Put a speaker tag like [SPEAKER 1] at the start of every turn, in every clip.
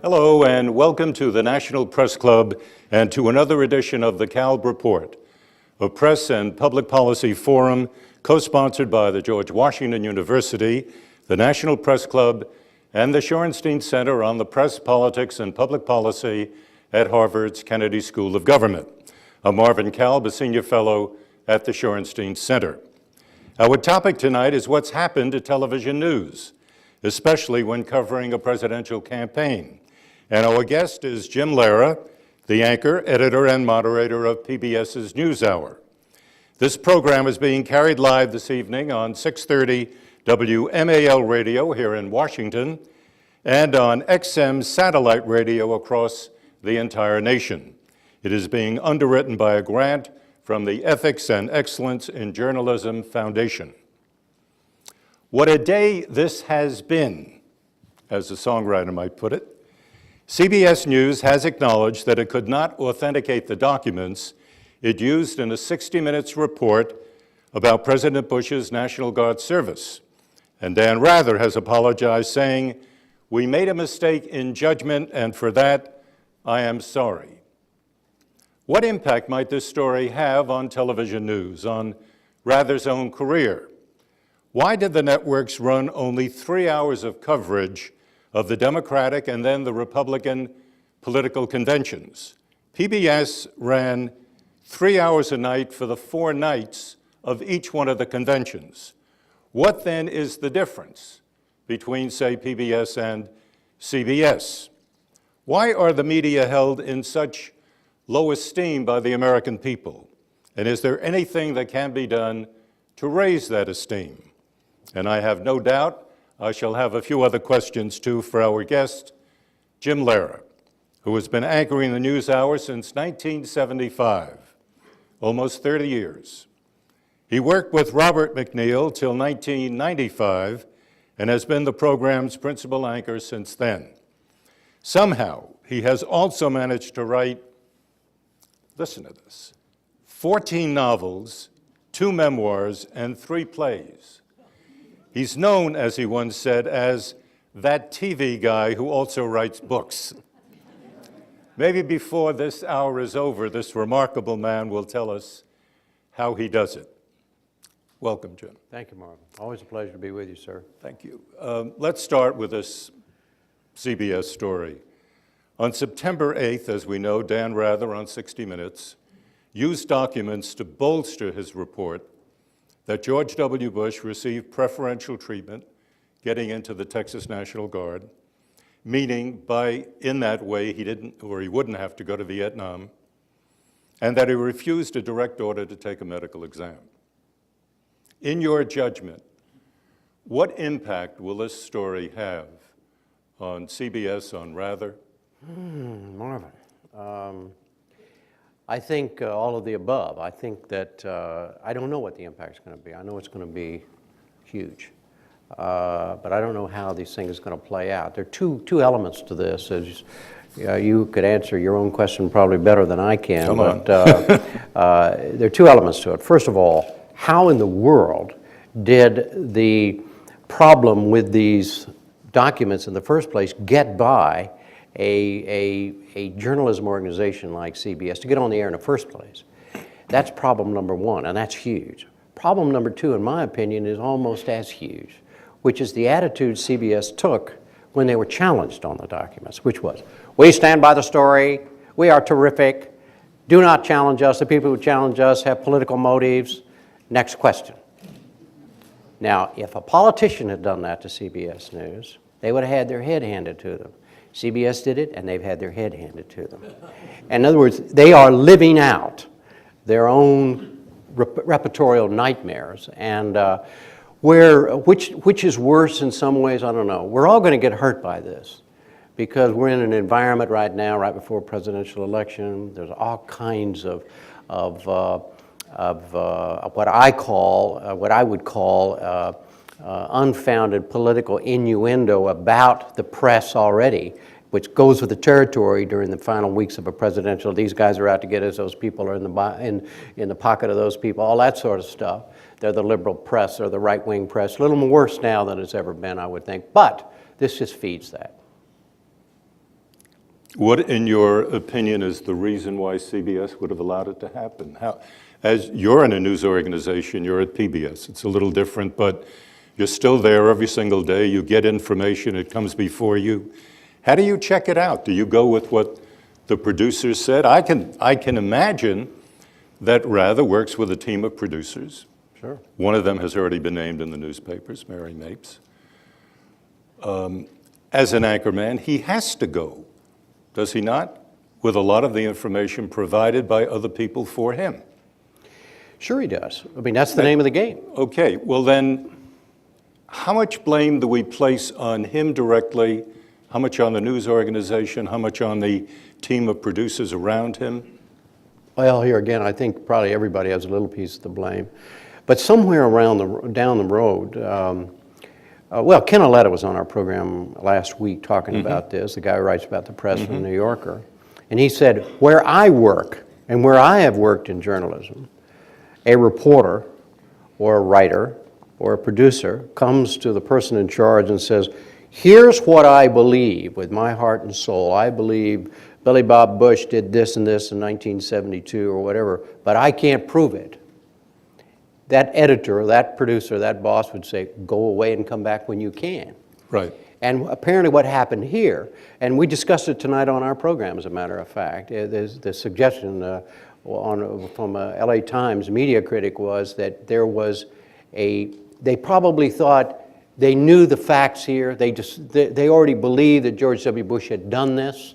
[SPEAKER 1] Hello and welcome to the National Press Club and to another edition of the Kalb Report, a press and public policy forum co-sponsored by the George Washington University, the National Press Club, and the Shorenstein Center on the Press, Politics, and Public Policy at Harvard's Kennedy School of Government. I'm Marvin Kalb, a senior fellow at the Shorenstein Center. Our topic tonight is what's happened to television news, especially when covering a presidential campaign. And our guest is Jim Lehrer, the anchor, editor, and moderator of PBS's NewsHour. This program is being carried live this evening on 630 WMAL radio here in Washington and on XM satellite radio across the entire nation. It is being underwritten by a grant from the Ethics and Excellence in Journalism Foundation. What a day this has been, as a songwriter might put it. CBS News has acknowledged that it could not authenticate the documents it used in a 60 Minutes report about President Bush's National Guard service. And Dan Rather has apologized, saying, "We made a mistake in judgment, and for that, I am sorry." What impact might this story have on television news, on Rather's own career? Why did the networks run only 3 hours of coverage of the Democratic and then the Republican political conventions? PBS ran 3 hours a night for the 4 nights of each one of the conventions. What then is the difference between, say, PBS and CBS? Why are the media held in such low esteem by the American people? And is there anything that can be done to raise that esteem? And I have no doubt I shall have a few other questions, too, for our guest, Jim Lehrer, who has been anchoring the NewsHour since 1975, almost 30 years. He worked with Robert McNeil till 1995 and has been the program's principal anchor since then. Somehow, he has also managed to write, listen to this, 14 novels, 2 memoirs, and 3 plays. He's known, as he once said, as that TV guy who also writes books. Maybe before this hour is over, this remarkable man will tell us how he does it. Welcome, Jim.
[SPEAKER 2] Thank you, Marvin. Always a pleasure to be with you, sir.
[SPEAKER 1] Thank you. Let's start with this CBS story. On September 8th, as we know, Dan Rather on 60 Minutes used documents to bolster his report that George W. Bush received preferential treatment getting into the Texas National Guard, meaning in that way he wouldn't have to go to Vietnam, and that he refused a direct order to take a medical exam. In your judgment, what impact will this story have on CBS, on Rather?
[SPEAKER 2] Marvin, I think all of the above. I think that I don't know what the impact is going to be. I know it's going to be huge, but I don't know how these things are going to play out. There are two elements to this. As you could answer your own question probably better than I can.
[SPEAKER 1] Come on.
[SPEAKER 2] There are 2 elements to it. First of all, how in the world did the problem with these documents in the first place get by a journalism organization like CBS to get on the air in the first place? That's problem number 1, and that's huge. Problem number 2, in my opinion, is almost as huge, which is the attitude CBS took when they were challenged on the documents, which was, we stand by the story, we are terrific, do not challenge us, the people who challenge us have political motives. Next question. Now, if a politician had done that to CBS News, they would have had their head handed to them. CBS did it, and they've had their head handed to them. In other words, they are living out their own repertorial nightmares, and which is worse in some ways, I don't know. We're all going to get hurt by this because we're in an environment right now, right before a presidential election. There's all kinds of what I would call unfounded political innuendo about the press already, which goes with the territory during the final weeks of a presidential. These guys are out to get us. Those people are in the pocket of those people. All that sort of stuff. They're the liberal press or the right-wing press. A little worse now than it's ever been, I would think. But this just feeds that.
[SPEAKER 1] What, in your opinion, is the reason why CBS would have allowed it to happen? As you're in a news organization, you're at PBS. It's a little different, but you're still there every single day. You get information, it comes before you. How do you check it out? Do you go with what the producers said? I can imagine that Rather works with a team of producers.
[SPEAKER 2] Sure.
[SPEAKER 1] One of them has already been named in the newspapers, Mary Mapes. As an anchorman, he has to go, does he not, with a lot of the information provided by other people for him?
[SPEAKER 2] Sure he does. I mean, that's the name of the game.
[SPEAKER 1] Okay, well then, how much blame do we place on him directly? How much on the news organization? How much on the team of producers around him?
[SPEAKER 2] Well, here again, I think probably everybody has a little piece of the blame. But somewhere down the road, well, Ken Auletta was on our program last week talking about this, the guy who writes about the press from the New Yorker. And he said, where I work and where I have worked in journalism, a reporter or a writer or a producer comes to the person in charge and says, here's what I believe with my heart and soul. I believe Billy Bob Bush did this and this in 1972 or whatever, but I can't prove it. That editor, that producer, that boss would say, go away and come back when you can.
[SPEAKER 1] Right.
[SPEAKER 2] And apparently what happened here, and we discussed it tonight on our program, as a matter of fact, there's the suggestion from a LA Times media critic was that there was they probably thought they knew the facts here. They already believed that George W. Bush had done this.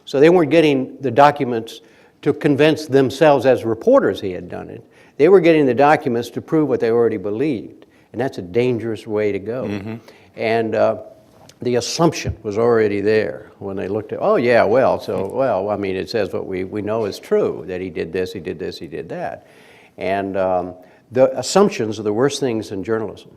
[SPEAKER 2] So they weren't getting the documents to convince themselves as reporters he had done it. They were getting the documents to prove what they already believed. And that's a dangerous way to go. And the assumption was already there when they looked at, oh yeah, well, I mean, it says what we know is true, that he did this, he did this, he did that. And the assumptions are the worst things in journalism.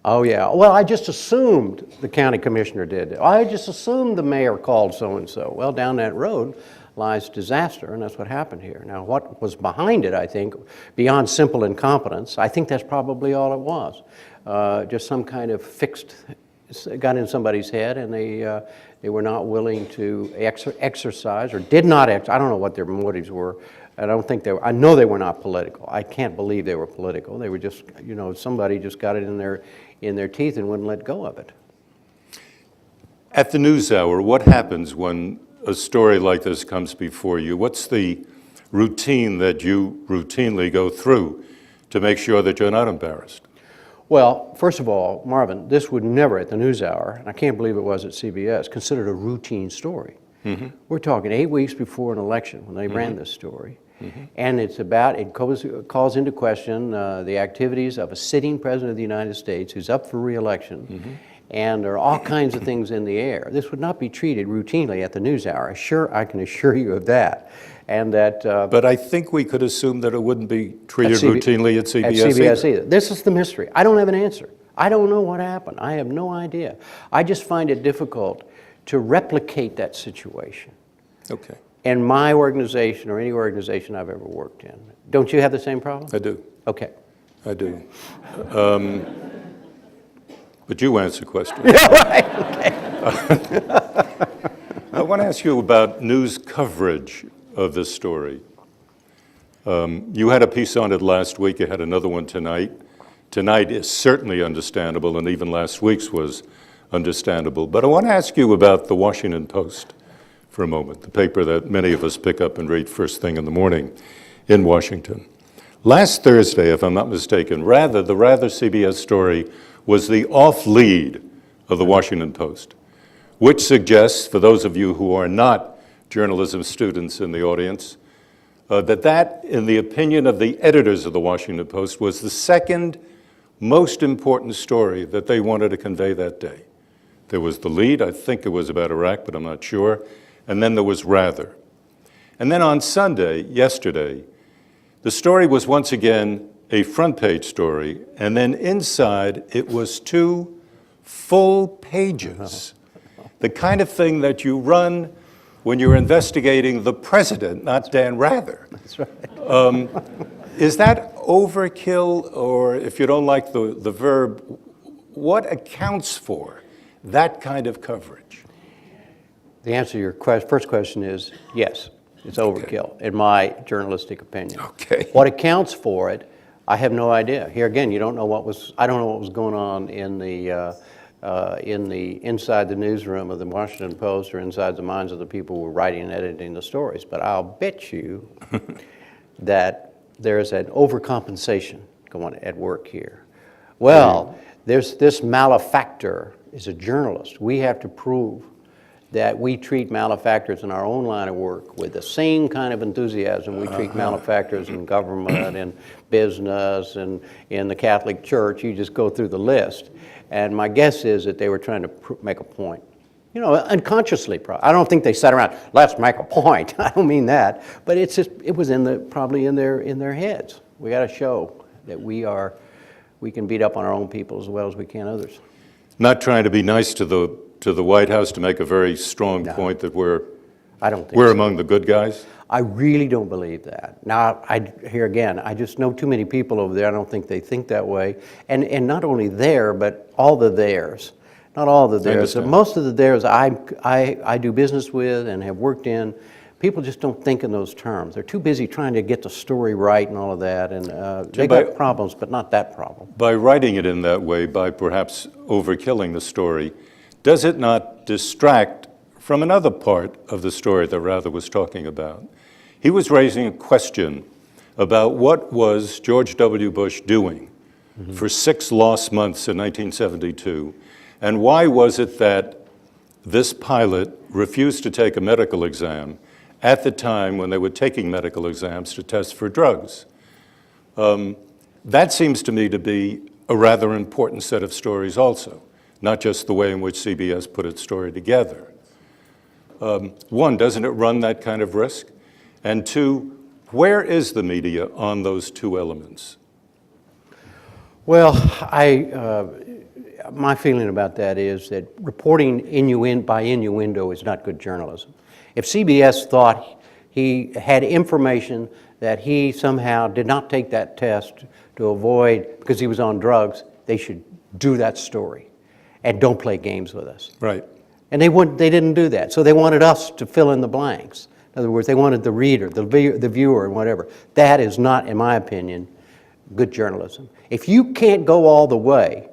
[SPEAKER 2] Oh yeah, well, I just assumed the county commissioner did it. I just assumed the mayor called so-and-so. Well, down that road lies disaster, and that's what happened here. Now, what was behind it, I think, beyond simple incompetence, I think that's probably all it was. Just some kind of got in somebody's head, and they were not willing to exercise, or did not I don't know what their motives were. I don't think they were, I know they were not political. I can't believe they were political. They were just, somebody just got it in their teeth and wouldn't let go of it.
[SPEAKER 1] At the NewsHour, what happens when a story like this comes before you? What's the routine that you routinely go through to make sure that you're not embarrassed?
[SPEAKER 2] Well, first of all, Marvin, this would never at the NewsHour, and I can't believe it was at CBS, considered a routine story. We're talking 8 weeks before an election when they ran this story. And it calls into question the activities of a sitting president of the United States who's up for re-election. And there are all kinds of things in the air. This would not be treated routinely at the NewsHour. I can assure you of that. And that.
[SPEAKER 1] But I think we could assume that it wouldn't be treated routinely at CBS.
[SPEAKER 2] At CBS either. This is the mystery. I don't have an answer. I don't know what happened. I have no idea. I just find it difficult to replicate that situation.
[SPEAKER 1] Okay.
[SPEAKER 2] In my organization or any organization I've ever worked in. Don't you have the same problem?
[SPEAKER 1] I do.
[SPEAKER 2] Okay.
[SPEAKER 1] I do. But you answer questions.
[SPEAKER 2] Yeah, right. Okay.
[SPEAKER 1] I want to ask you about news coverage of this story. You had a piece on it last week. You had another one tonight. Tonight is certainly understandable, and even last week's was understandable. But I want to ask you about the Washington Post for a moment, the paper that many of us pick up and read first thing in the morning in Washington. Last Thursday, if I'm not mistaken, the Rather CBS story was the off-lead of the Washington Post, which suggests, for those of you who are not journalism students in the audience, that, in the opinion of the editors of the Washington Post, was the second most important story that they wanted to convey that day. There was the lead, I think it was about Iraq, but I'm not sure, and then there was Rather. And then on Sunday, yesterday, the story was once again a front page story, and then inside it was 2 full pages. The kind of thing that you run when you're investigating the president, not Dan Rather.
[SPEAKER 2] That's right.
[SPEAKER 1] Is that overkill, or if you don't like the verb, what accounts for that kind of coverage?
[SPEAKER 2] The answer to your first question is yes, it's overkill, in my journalistic opinion.
[SPEAKER 1] Okay.
[SPEAKER 2] What accounts for it, I have no idea. Here again, I don't know what was going on in the inside the newsroom of the Washington Post or inside the minds of the people who were writing and editing the stories. But I'll bet you that there's an overcompensation going at work here. Well, there's this malefactor is a journalist. We have to prove that we treat malefactors in our own line of work with the same kind of enthusiasm we treat malefactors in government and business and in the Catholic Church. You just go through the list. And my guess is that they were trying to make a point. You know, unconsciously, I don't think they sat around, let's make a point. I don't mean that. But it's just, it was probably in their heads. We got to show that we can beat up on our own people as well as we can others.
[SPEAKER 1] Not trying to be nice to the White House to make a very strong point that we're among the good guys?
[SPEAKER 2] I really don't believe that. Now, here again, I just know too many people over there. I don't think they think that way. And not only there, but all the theirs. Not all the theirs. Most of the theirs I do business with and have worked in, people just don't think in those terms. They're too busy trying to get the story right and all of that. And they got problems, but not that problem.
[SPEAKER 1] By writing it in that way, by perhaps overkilling the story, does it not distract from another part of the story that Rather was talking about? He was raising a question about what was George W. Bush doing for 6 lost months in 1972, and why was it that this pilot refused to take a medical exam at the time when they were taking medical exams to test for drugs. That seems to me to be a rather important set of stories also, not just the way in which CBS put its story together. One, doesn't it run that kind of risk? And two, where is the media on those two elements?
[SPEAKER 2] Well, my feeling about that is that reporting by innuendo is not good journalism. If CBS thought he had information that he somehow did not take that test to avoid because he was on drugs, they should do that story and don't play games with us.
[SPEAKER 1] Right.
[SPEAKER 2] And they didn't do that. So they wanted us to fill in the blanks. In other words, they wanted the reader, the viewer, and whatever. That is not, in my opinion, good journalism. If you can't go all the way,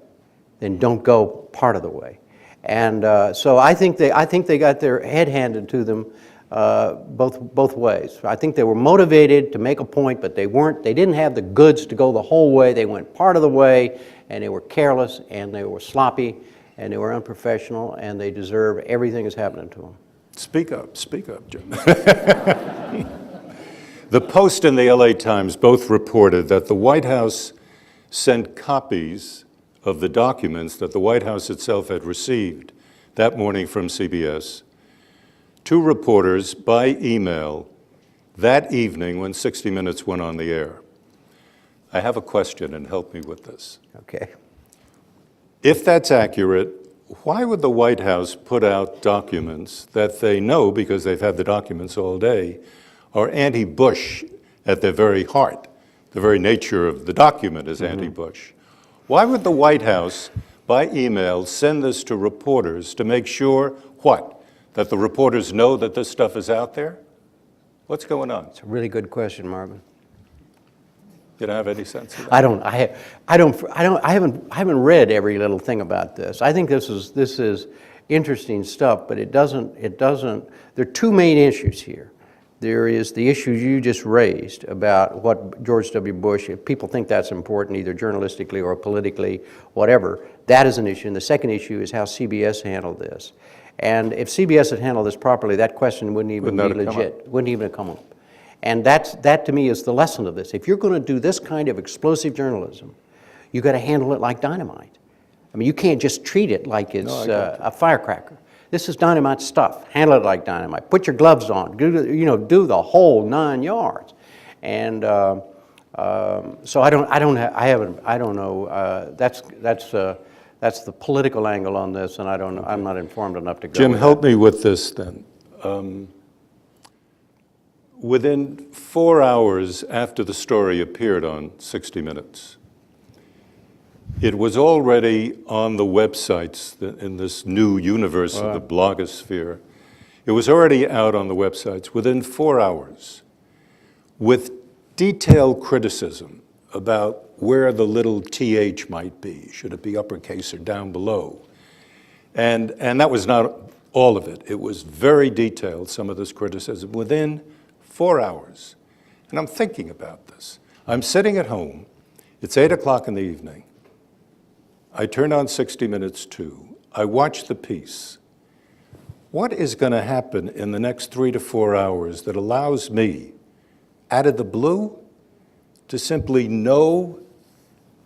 [SPEAKER 2] then don't go part of the way. And so I think they got their head handed to them both ways. I think they were motivated to make a point, but they didn't have the goods to go the whole way. They went part of the way, and they were careless, and they were sloppy, and they were unprofessional, and they deserve everything that's happening to them. Speak up,
[SPEAKER 1] Jim. The Post and the LA Times both reported that the White House sent copies of the documents that the White House itself had received that morning from CBS to reporters by email that evening when 60 Minutes went on the air. I have a question, and help me with this.
[SPEAKER 2] Okay.
[SPEAKER 1] If that's accurate, why would the White House put out documents that they know, because they've had the documents all day, are anti-Bush at their very heart? The very nature of the document is anti-Bush. Why would the White House, by email, send this to reporters to make sure, what? That the reporters know that this stuff is out there? What's going on?
[SPEAKER 2] It's a really good question, Marvin.
[SPEAKER 1] You don't have any sense of that?
[SPEAKER 2] I haven't read every little thing about this. I think this is interesting stuff, but it doesn't, there are two main issues here. There is the issues you just raised about what George W. Bush, if people think that's important, either journalistically or politically, whatever, that is an issue. And the second issue is how CBS handled this. And if CBS had handled this properly, that question wouldn't even be legit, wouldn't even have come up. And that to me is the lesson of this. If you're going to do this kind of explosive journalism, you've got to handle it like dynamite. I mean, you can't just treat it like it's a firecracker. This is dynamite stuff. Handle it like dynamite. Put your gloves on. Do the whole 9 yards. And so I don't know. That's the political angle on this, and I don't know. I'm not informed enough to go.
[SPEAKER 1] Jim, help me with this then. Within 4 hours after the story appeared on 60 Minutes, it was already on the websites in this new universe of the blogosphere. It was already out on the websites within 4 hours with detailed criticism about where the little th might be. Should it be uppercase or down below? And that was not all of it. It was very detailed, some of this criticism, within 4 hours. And I'm thinking about this. I'm sitting at home. It's 8 o'clock in the evening. I turn on 60 Minutes 2. I watch the piece. What is going to happen in the next 3 to 4 hours that allows me, out of the blue, to simply know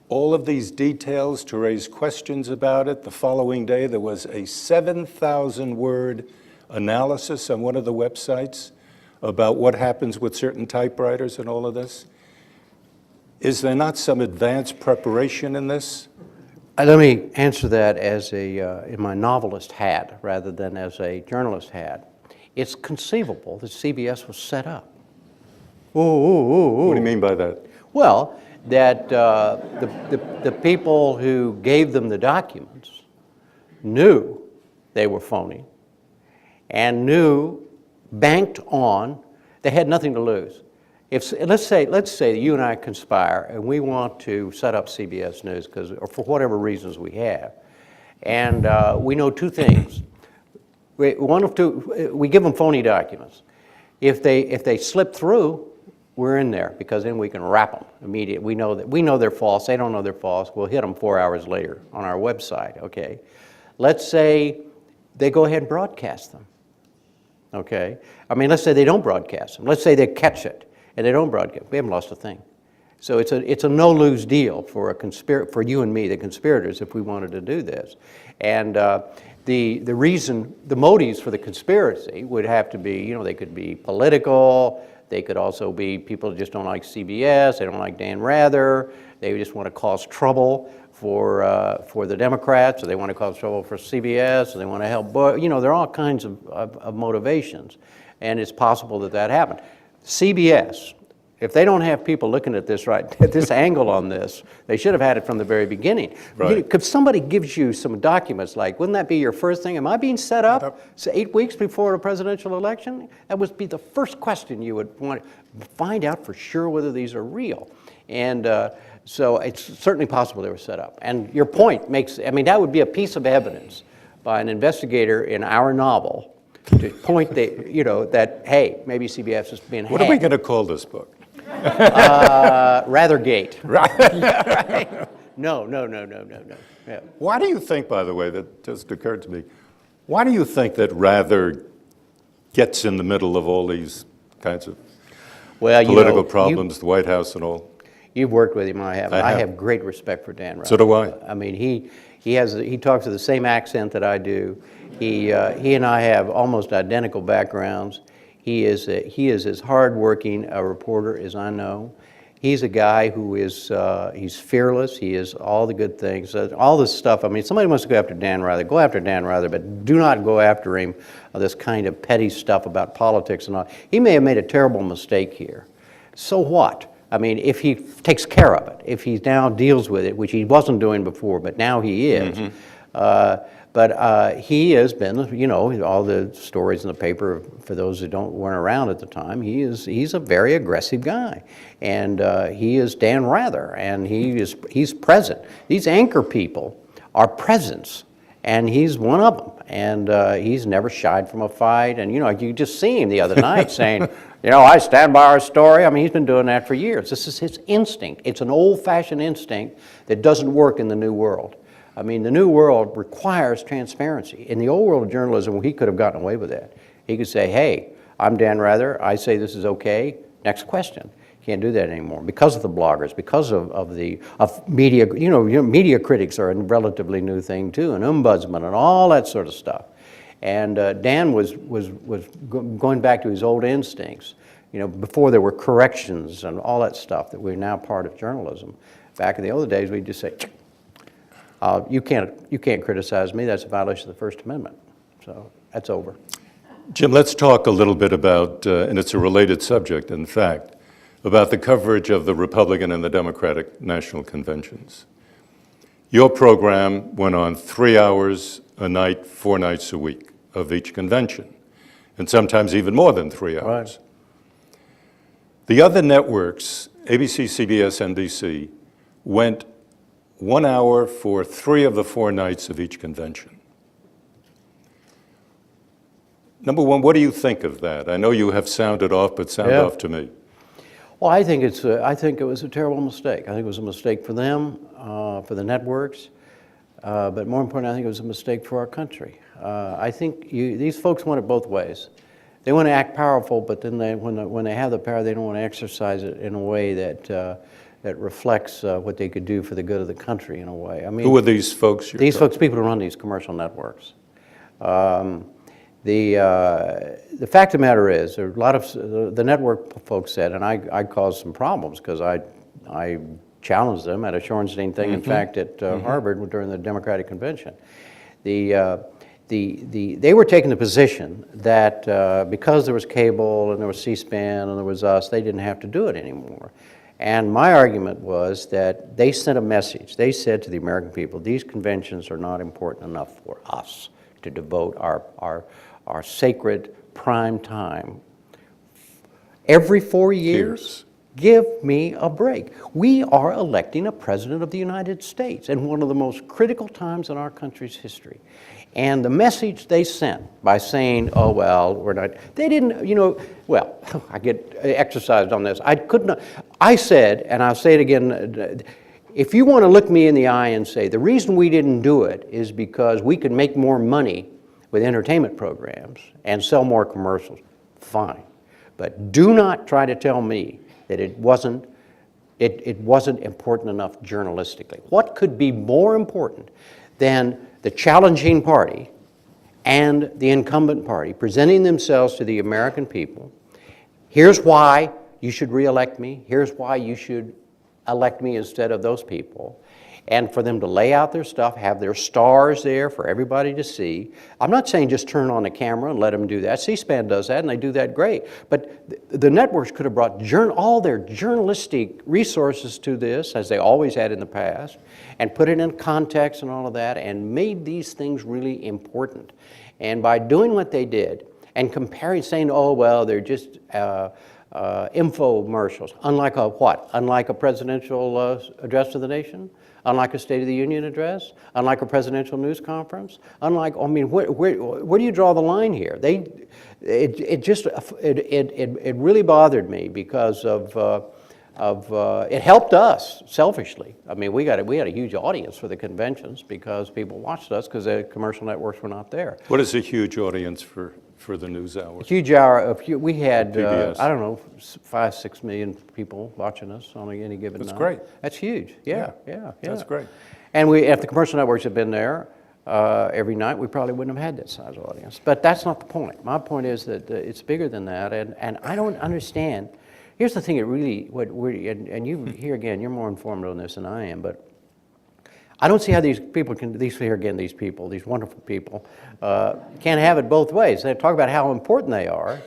[SPEAKER 1] all of these details, to raise questions about it? The following day, there was a 7,000-word analysis on one of the websites about what happens with certain typewriters and all of this. Is there not some advanced preparation in this?
[SPEAKER 2] Let me answer that as in my novelist hat rather than as a journalist hat. It's conceivable that CBS was set up.
[SPEAKER 1] What do you mean by that?
[SPEAKER 2] Well, that the people who gave them the documents knew they were phony and banked on, they had nothing to lose. Let's say that you and I conspire and we want to set up CBS News or for whatever reasons we have, and we know two things. We give them phony documents. If they slip through, we're in there because then we can wrap them immediately. We know they're false. They don't know they're false. We'll hit them 4 hours later on our website. Okay, let's say they go ahead and broadcast them. Okay, I mean, let's say they don't broadcast them. Let's say they catch it and they don't broadcast. We haven't lost a thing. So it's a no-lose deal for for you and me, the conspirators, if we wanted to do this. And the motives for the conspiracy would have to be, they could be political. They could also be people who just don't like CBS. They don't like Dan Rather. They just want to cause trouble for the Democrats, or they want to cause trouble for CBS, or they want to help. There are all kinds of motivations, and it's possible that happened. CBS, if they don't have people looking at this at this angle on this, they should have had it from the very beginning.
[SPEAKER 1] Right.
[SPEAKER 2] If somebody gives you some documents, wouldn't that be your first thing? Am I being set up 8 weeks before a presidential election? That would be the first question you would want to find out for sure whether these are real. And so it's certainly possible they were set up. And your point that would be a piece of evidence by an investigator in our novel to point that, hey, maybe CBS is being hacked.
[SPEAKER 1] What are we going to call this book?
[SPEAKER 2] Rathergate.
[SPEAKER 1] Right.
[SPEAKER 2] No. Yeah.
[SPEAKER 1] Why do you think, by the way, that just occurred to me, why do you think that Rather gets in the middle of all these kinds of political problems, the White House and all?
[SPEAKER 2] You've worked with him, I have.
[SPEAKER 1] I have.
[SPEAKER 2] I have great respect for Dan Rather.
[SPEAKER 1] So do I.
[SPEAKER 2] I mean, he talks with the same accent that I do. He and I have almost identical backgrounds. He is as hardworking a reporter as I know. He's a guy who is he's fearless. He is all the good things, all this stuff. I mean, somebody wants to go after Dan Rather, go after Dan Rather, but do not go after him this kind of petty stuff about politics and all. He may have made a terrible mistake here. So what? I mean, if he takes care of it, if he now deals with it, which he wasn't doing before, but now he is. Mm-hmm. But he has been, all the stories in the paper, for those who weren't around at the time, he's a very aggressive guy. And he is Dan Rather, and he's present. These anchor people are presence, and he's one of them. And he's never shied from a fight. And, you just see him the other night saying, I stand by our story. I mean, he's been doing that for years. This is his instinct. It's an old-fashioned instinct that doesn't work in the New World. I mean, the New World requires transparency. In the old world of journalism, he could have gotten away with that. He could say, hey, I'm Dan Rather. I say this is okay. Next question. Can't do that anymore because of the bloggers, because of media. Media critics are a relatively new thing too, and ombudsman and all that sort of stuff. And Dan was going back to his old instincts, before there were corrections and all that stuff that we're now part of journalism. Back in the old days, we'd just say, you can't criticize me. That's a violation of the First Amendment. So that's over.
[SPEAKER 1] Jim, let's talk a little bit about, and it's a related subject, in fact, about the coverage of the Republican and the Democratic national conventions. Your program went on 3 hours a night, 4 nights a week of each convention. and sometimes even more than 3 hours.
[SPEAKER 2] Right.
[SPEAKER 1] The other networks, ABC, CBS, NBC, went 1 hour for 3 of the 4 nights of each convention. Number one, what do you think of that? I know you have sounded off, but sound off to me.
[SPEAKER 2] Well, I think it was a terrible mistake. I think it was a mistake for them, for the networks, but more importantly, I think it was a mistake for our country. I think these folks want it both ways. They want to act powerful, but then when they have the power, they don't want to exercise it in a way that reflects what they could do for the good of the country in a way. I mean,
[SPEAKER 1] who are these folks?
[SPEAKER 2] These folks, people who run these commercial networks. The fact of the matter is, there are a lot of the network folks said, and I caused some problems because I challenged them at a Shorenstein thing, in fact, at Harvard during the Democratic Convention. They were taking the position that because there was cable and there was C-SPAN and there was us, they didn't have to do it anymore. And my argument was that they sent a message. They said to the American people, these conventions are not important enough for us to devote our sacred prime time. Every 4 years, give me a break. We are electing a president of the United States in one of the most critical times in our country's history. And the message they sent by saying, oh, well, we're not, they didn't, well, I get exercised on this. I said, and I'll say it again, if you want to look me in the eye and say, the reason we didn't do it is because we could make more money with entertainment programs and sell more commercials, fine. But do not try to tell me that it wasn't important enough journalistically. What could be more important than the challenging party and the incumbent party presenting themselves to the American people? Here's why you should re-elect me. Here's why you should elect me instead of those people. And for them to lay out their stuff, have their stars there for everybody to see. I'm not saying just turn on the camera and let them do that. C-SPAN does that, and they do that great. But the networks could have brought all their journalistic resources to this, as they always had in the past, and put it in context and all of that, and made these things really important. And by doing what they did, and comparing, saying, oh, well, they're just infomercials, unlike a what? Unlike a presidential address to the nation? Unlike a State of the Union address, unlike a presidential news conference, unlike, I mean, where do you draw the line here? It really bothered me because it helped us selfishly. I mean, we had a huge audience for the conventions because people watched us because the commercial networks were not there.
[SPEAKER 1] What is a huge audience for the news hour?
[SPEAKER 2] A huge hour. We had,
[SPEAKER 1] PBS.
[SPEAKER 2] I don't know, 5-6 million people watching us on any given night.
[SPEAKER 1] That's great.
[SPEAKER 2] That's huge. Yeah.
[SPEAKER 1] That's great.
[SPEAKER 2] And if the commercial networks had been there every night, we probably wouldn't have had that size audience. But that's not the point. My point is that it's bigger than that, and I don't understand. Here's the thing: and you here again, you're more informed on this than I am, but I don't see how these people these wonderful people, can't have it both ways. They talk about how important they are,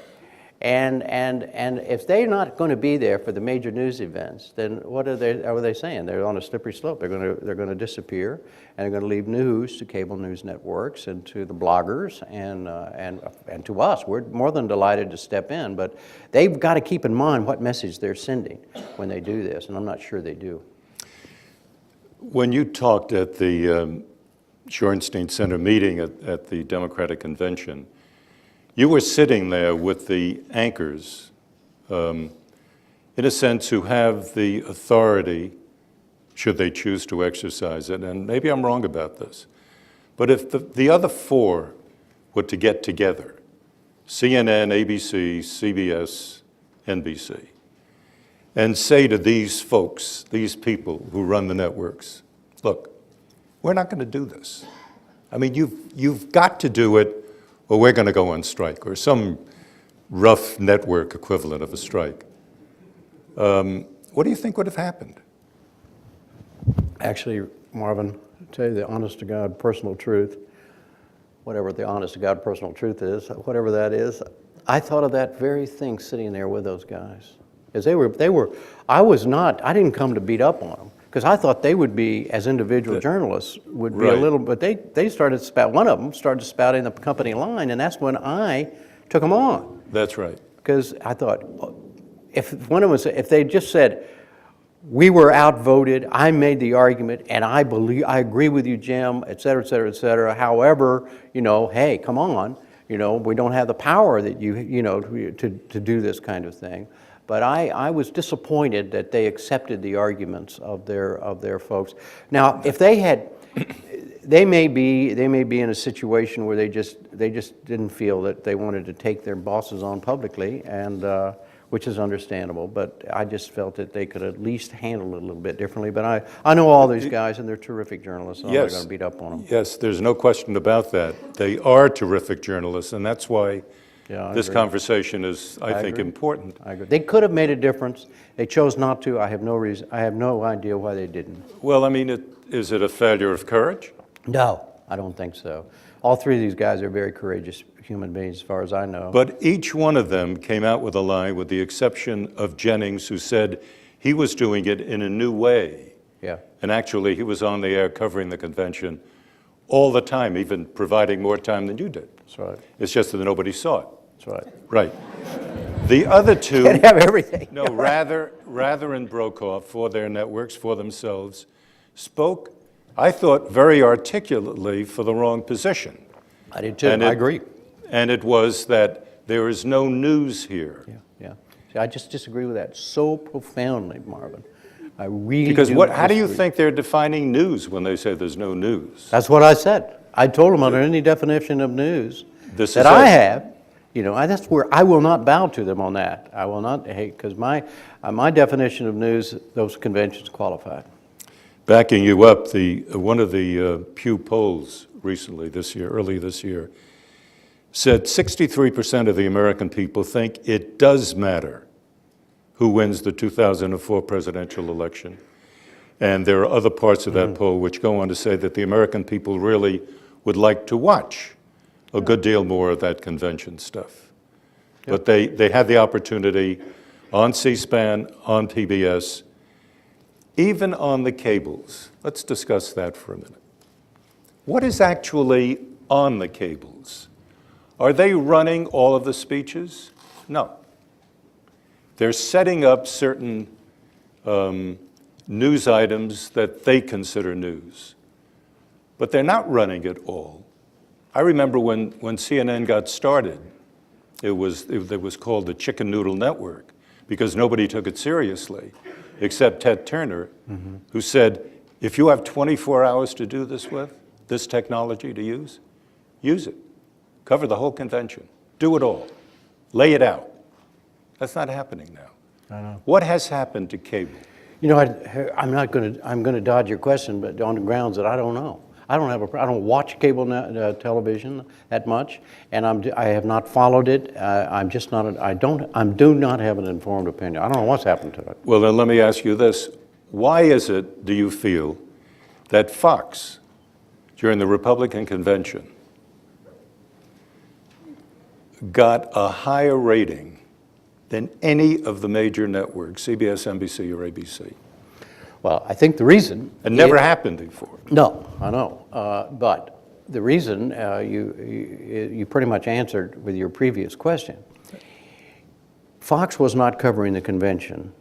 [SPEAKER 2] and if they're not going to be there for the major news events, then what are they saying? They're on a slippery slope. They're going to disappear, and they're going to leave news to cable news networks and to the bloggers and to us. We're more than delighted to step in, but they've got to keep in mind what message they're sending when they do this, and I'm not sure they do.
[SPEAKER 1] When you talked at the Shorenstein Center meeting at the Democratic Convention, you were sitting there with the anchors, in a sense, who have the authority, should they choose to exercise it, and maybe I'm wrong about this, but if the other 4 were to get together, CNN, ABC, CBS, NBC, and say to these folks, these people who run the networks, look, we're not going to do this. I mean, you've got to do it, or we're going to go on strike, or some rough network equivalent of a strike. What do you think would have happened?
[SPEAKER 2] Actually, Marvin, to tell you the honest-to-God personal truth, whatever the honest-to-God personal truth is, whatever that is, I thought of that very thing sitting there with those guys. Because I didn't come to beat up on them, because I thought they would be, as individual journalists, would be a little, but they started one of them started spouting the company line, and that's when I took them on.
[SPEAKER 1] That's right.
[SPEAKER 2] Because I thought, if one of us, if they just said, we were outvoted, I made the argument, and I agree with you, Jim, et cetera, et cetera, et cetera. However, hey, come on, we don't have the power that to do this kind of thing. But I was disappointed that they accepted the arguments of their folks. Now, if they had, they may be in a situation where they just didn't feel that they wanted to take their bosses on publicly, and which is understandable. But I just felt that they could at least handle it a little bit differently. But I know all these guys, and they're terrific journalists. So I'm not going to beat up on them.
[SPEAKER 1] Yes, there's no question about that. They are terrific journalists, and that's why this conversation is, I think, important.
[SPEAKER 2] I agree. They could have made a difference. They chose not to. I have no idea why they didn't.
[SPEAKER 1] Well, I mean, is it a failure of courage?
[SPEAKER 2] No, I don't think so. All three of these guys are very courageous human beings, as far as I know.
[SPEAKER 1] But each one of them came out with a lie, with the exception of Jennings, who said he was doing it in a new way.
[SPEAKER 2] Yeah.
[SPEAKER 1] And actually, he was on the air covering the convention all the time, even providing more time than you did.
[SPEAKER 2] That's right.
[SPEAKER 1] It's just that nobody saw it.
[SPEAKER 2] That's right.
[SPEAKER 1] Right. The other two...
[SPEAKER 2] Can't have everything.
[SPEAKER 1] No, Rather and Brokaw, for their networks, for themselves, spoke, I thought, very articulately for the wrong position.
[SPEAKER 2] I did too. I agree.
[SPEAKER 1] And it was that there is no news here.
[SPEAKER 2] Yeah. See, I just disagree with that so profoundly, Marvin. I really
[SPEAKER 1] Because
[SPEAKER 2] do
[SPEAKER 1] how do you
[SPEAKER 2] disagree.
[SPEAKER 1] think they're defining news when they say there's no news?
[SPEAKER 2] That's what I said. I told them under any definition of news
[SPEAKER 1] This
[SPEAKER 2] that
[SPEAKER 1] is
[SPEAKER 2] I
[SPEAKER 1] it.
[SPEAKER 2] have, that's where I will not bow to them on that. I will not, because my definition of news, those conventions qualify.
[SPEAKER 1] Backing you up, one of the Pew polls recently early this year, said 63% of the American people think it does matter who wins the 2004 presidential election. And there are other parts of that poll which go on to say that the American people really would like to watch a good deal more of that convention stuff. But they had the opportunity on C-SPAN, on PBS, even on the cables. Let's discuss that for a minute. What is actually on the cables? Are they running all of the speeches? No. They're setting up certain news items that they consider news, but they're not running it all. I remember when CNN got started, it was called the Chicken Noodle Network because nobody took it seriously, except Ted Turner, who said, if you have 24 hours to do this with, this technology to use it. Cover the whole convention. Do it all. Lay it out. That's not happening now.
[SPEAKER 2] I know.
[SPEAKER 1] What has happened to cable?
[SPEAKER 2] I'm going to dodge your question, but on the grounds that I don't know. I don't watch cable television that much, and I have not followed it. I do not have an informed opinion. I don't know what's happened to it.
[SPEAKER 1] Well, then let me ask you this. Why is it, do you feel, that Fox, during the Republican convention, got a higher rating than any of the major networks, CBS, NBC, or ABC?
[SPEAKER 2] Well, I think the reason...
[SPEAKER 1] It never happened before.
[SPEAKER 2] No, I know. But the reason you pretty much answered with your previous question. Fox was not covering the convention,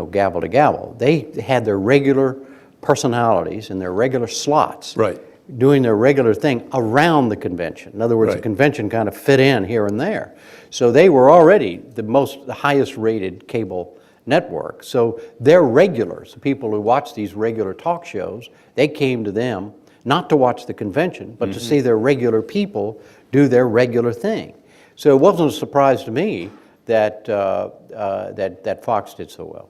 [SPEAKER 2] gavel to gavel. They had their regular personalities and their regular slots.
[SPEAKER 1] Right.
[SPEAKER 2] Doing their regular thing around the convention. In other words,
[SPEAKER 1] Right.
[SPEAKER 2] the convention kind of fit in here and there. So they were already the highest rated cable network. So their regulars, the people who watch these regular talk shows, they came to them not to watch the convention, but to see their regular people do their regular thing. So it wasn't a surprise to me that that Fox did so well.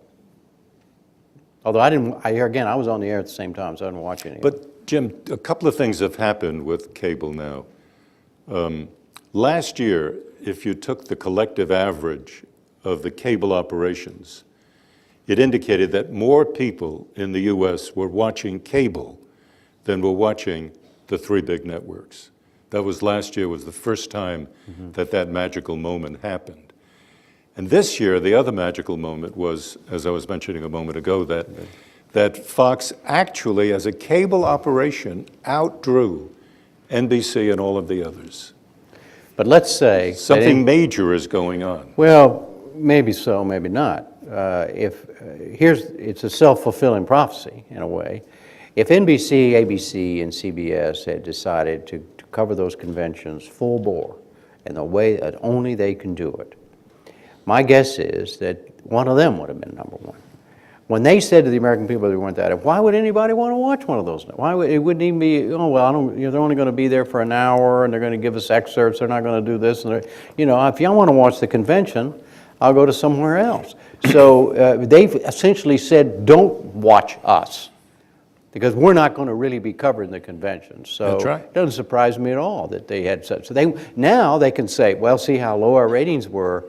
[SPEAKER 2] Although I was on the air at the same time, so I didn't watch any.
[SPEAKER 1] But Jim, a couple of things have happened with cable now. Last year, if you took the collective average of the cable operations, it indicated that more people in the U.S. were watching cable than were watching the three big networks. That was last year, was the first time that magical moment happened. And this year, the other magical moment was, as I was mentioning a moment ago, that Fox actually, as a cable operation, outdrew NBC and all of the others.
[SPEAKER 2] But let's say that
[SPEAKER 1] Something major is going on.
[SPEAKER 2] well, maybe so, maybe not. It's a self-fulfilling prophecy in a way. If NBC, ABC, and CBS had decided to cover those conventions full bore in the way that only they can do it, my guess is that one of them would have been number one. When they said to the American people they weren't that, why would anybody want to watch one of those? It wouldn't even be, oh, well, I don't, they're only going to be there for an hour and they're going to give us excerpts, they're not going to do this. And if y'all want to watch the convention, I'll go to somewhere else. So they've essentially said, don't watch us, because we're not going to really be covering the convention. So
[SPEAKER 1] That's right.
[SPEAKER 2] It doesn't surprise me at all that they had such. So now they can say, well, see how low our ratings were,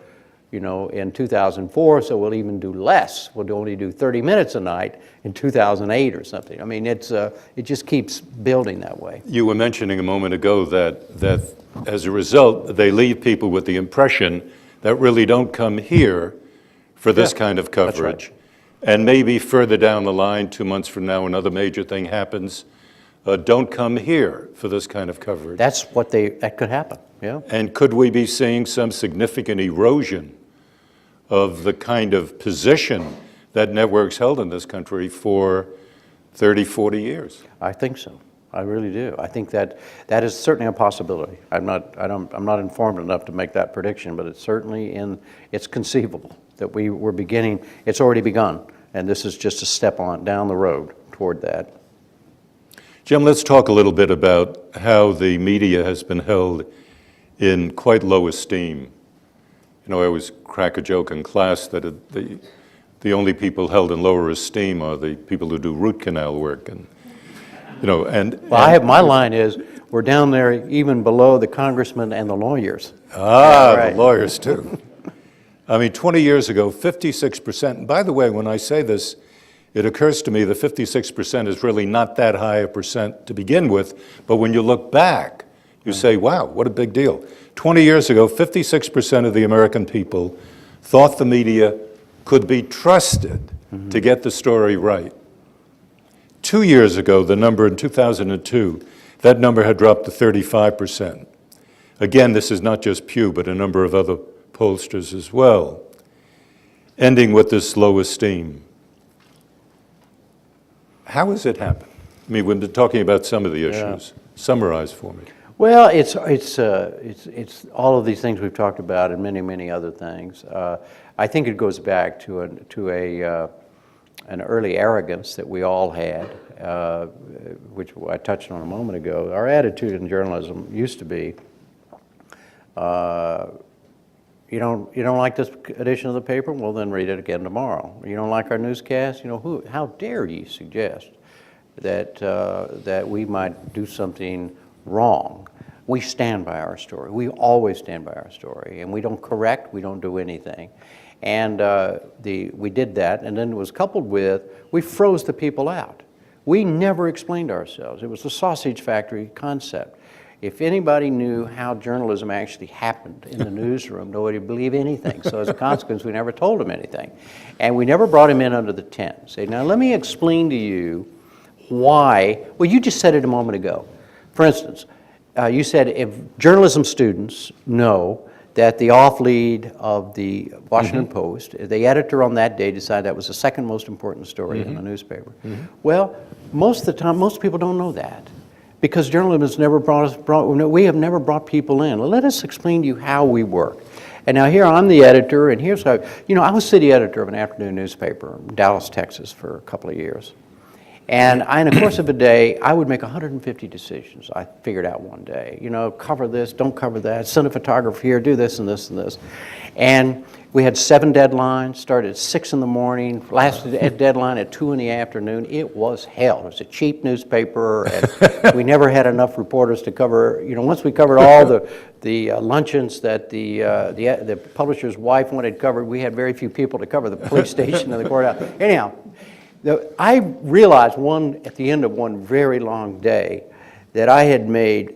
[SPEAKER 2] in 2004, so we'll even do less. We'll only do 30 minutes a night in 2008 or something. I mean, it just keeps building that way.
[SPEAKER 1] You were mentioning a moment ago that as a result, they leave people with the impression that really don't come here for this kind of coverage.
[SPEAKER 2] Right.
[SPEAKER 1] And maybe further down the line, 2 months from now, another major thing happens. Don't come here for this kind of coverage.
[SPEAKER 2] That could happen, yeah.
[SPEAKER 1] And could we be seeing some significant erosion of the kind of position that networks held in this country for 30, 40 years?
[SPEAKER 2] I think so. I really do. I think that is certainly a possibility. I'm not informed enough to make that prediction, but it's conceivable that we're beginning. It's already begun, and this is just a step down the road toward that.
[SPEAKER 1] Jim, let's talk a little bit about how the media has been held in quite low esteem. I always crack a joke in class that the only people held in lower esteem are the people who do root canal work,
[SPEAKER 2] My line is, we're down there even below the congressmen and the lawyers.
[SPEAKER 1] Right. The lawyers too. 20 years ago, 56%, and by the way, when I say this, it occurs to me that 56% is really not that high a percent to begin with, but when you look back, you say, wow, what a big deal. 20 years ago, 56% of the American people thought the media could be trusted to get the story right. 2 years ago, the number in 2002, that number had dropped to 35%. Again, this is not just Pew, but a number of other pollsters as well. Ending with this low esteem. How has it happened? We've been talking about some of the issues.
[SPEAKER 2] Yeah.
[SPEAKER 1] Summarize for me.
[SPEAKER 2] Well, it's all of these things we've talked about and many, many other things. I think it goes back to an early arrogance that we all had, which I touched on a moment ago. Our attitude in journalism used to be, you don't like this edition of the paper? Well, then read it again tomorrow. You don't like our newscast? How dare you suggest that we might do something wrong? We stand by our story. We always stand by our story, and we don't correct. We don't do anything. And we did that, and then it was coupled with, we froze the people out. We never explained ourselves. It was the sausage factory concept. If anybody knew how journalism actually happened in the newsroom, nobody would believe anything. So as a consequence, we never told them anything. And we never brought him in under the tent. Say, now let me explain to you why. Well, you just said it a moment ago. For instance, you said if journalism students know that the off-lead of the Washington Post, the editor on that day decided that was the second most important story in the newspaper. Well, most of the time, most people don't know that, because journalism has never we have never brought people in. Let us explain to you how we work. And now here I'm the editor, and here's how, I was city editor of an afternoon newspaper in Dallas, Texas for a couple of years. And in the course of a day, I would make 150 decisions. I figured out one day, cover this, don't cover that, send a photographer here, do this and this and this. And we had 7 deadlines, started at 6 in the morning, lasted at deadline at 2 in the afternoon. It was hell. It was a cheap newspaper, and we never had enough reporters to cover, once we covered all the luncheons that the publisher's wife wanted covered, we had very few people to cover the police station and the courthouse. Anyhow, I realized at the end of one very long day that I had made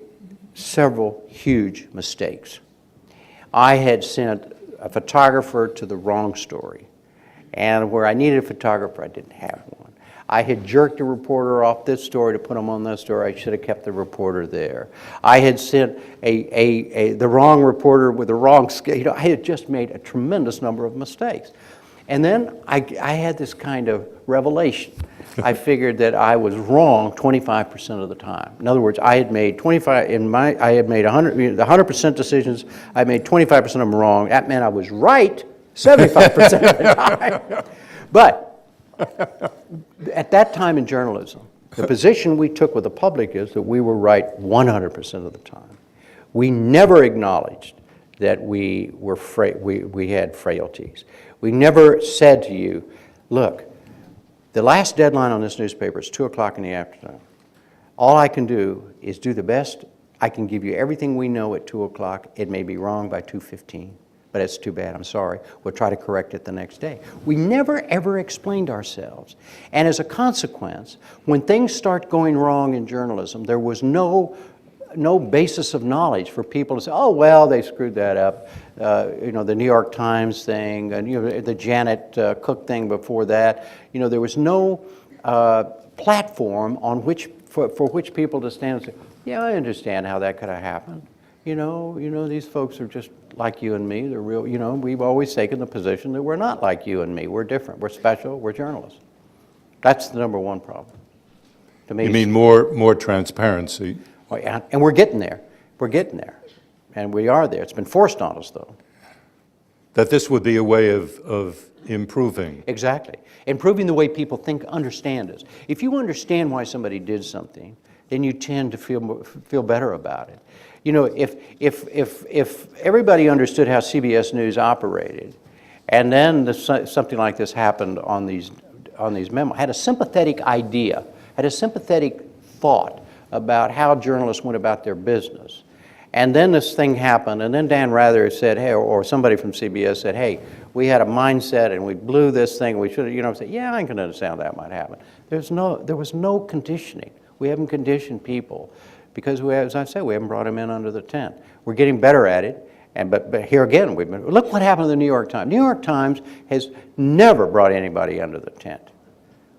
[SPEAKER 2] several huge mistakes. I had sent a photographer to the wrong story, and where I needed a photographer, I didn't have one. I had jerked a reporter off this story to put him on that story. I should have kept the reporter there. I had sent the wrong reporter with the wrong scale. I had just made a tremendous number of mistakes. And then I had this kind of revelation. I figured that I was wrong 25% of the time. In other words, I had made 100% decisions. I made 25% of them wrong. That meant I was right 75% of the time. But at that time in journalism, the position we took with the public is that we were right 100% of the time. We never acknowledged that we had frailties. We never said to you, look, the last deadline on this newspaper is 2 o'clock in the afternoon. All I can do is do the best. I can give you everything we know at 2 o'clock. It may be wrong by 2:15, but it's too bad. I'm sorry. We'll try to correct it the next day. We never, ever explained ourselves. And as a consequence, when things start going wrong in journalism, there was no basis of knowledge for people to say, oh, well, they screwed that up. The New York Times thing, and the Janet Cook thing before that. There was no platform on for which people to stand and say, yeah, I understand how that could have happened. These folks are just like you and me. They're real. We've always taken the position that we're not like you and me. We're different. We're special. We're journalists. That's the number one problem. To me,
[SPEAKER 1] You mean more transparency?
[SPEAKER 2] and we're getting there. We're getting there. And we are there. It's been forced on us, though.
[SPEAKER 1] That this would be a way of improving.
[SPEAKER 2] Exactly. Improving the way people understand us. If you understand why somebody did something, then you tend to feel better about it. If everybody understood how CBS News operated, and then something like this happened on these memos, had a sympathetic idea, had a sympathetic thought about how journalists went about their business. And then this thing happened, and then Dan Rather said, hey, or somebody from CBS said, hey, we had a mindset and we blew this thing, we should have, said, yeah, I can understand how that might happen. There was no conditioning. We haven't conditioned people because, as I said, we haven't brought them in under the tent. We're getting better at it, but here again, look what happened to the New York Times. New York Times has never brought anybody under the tent.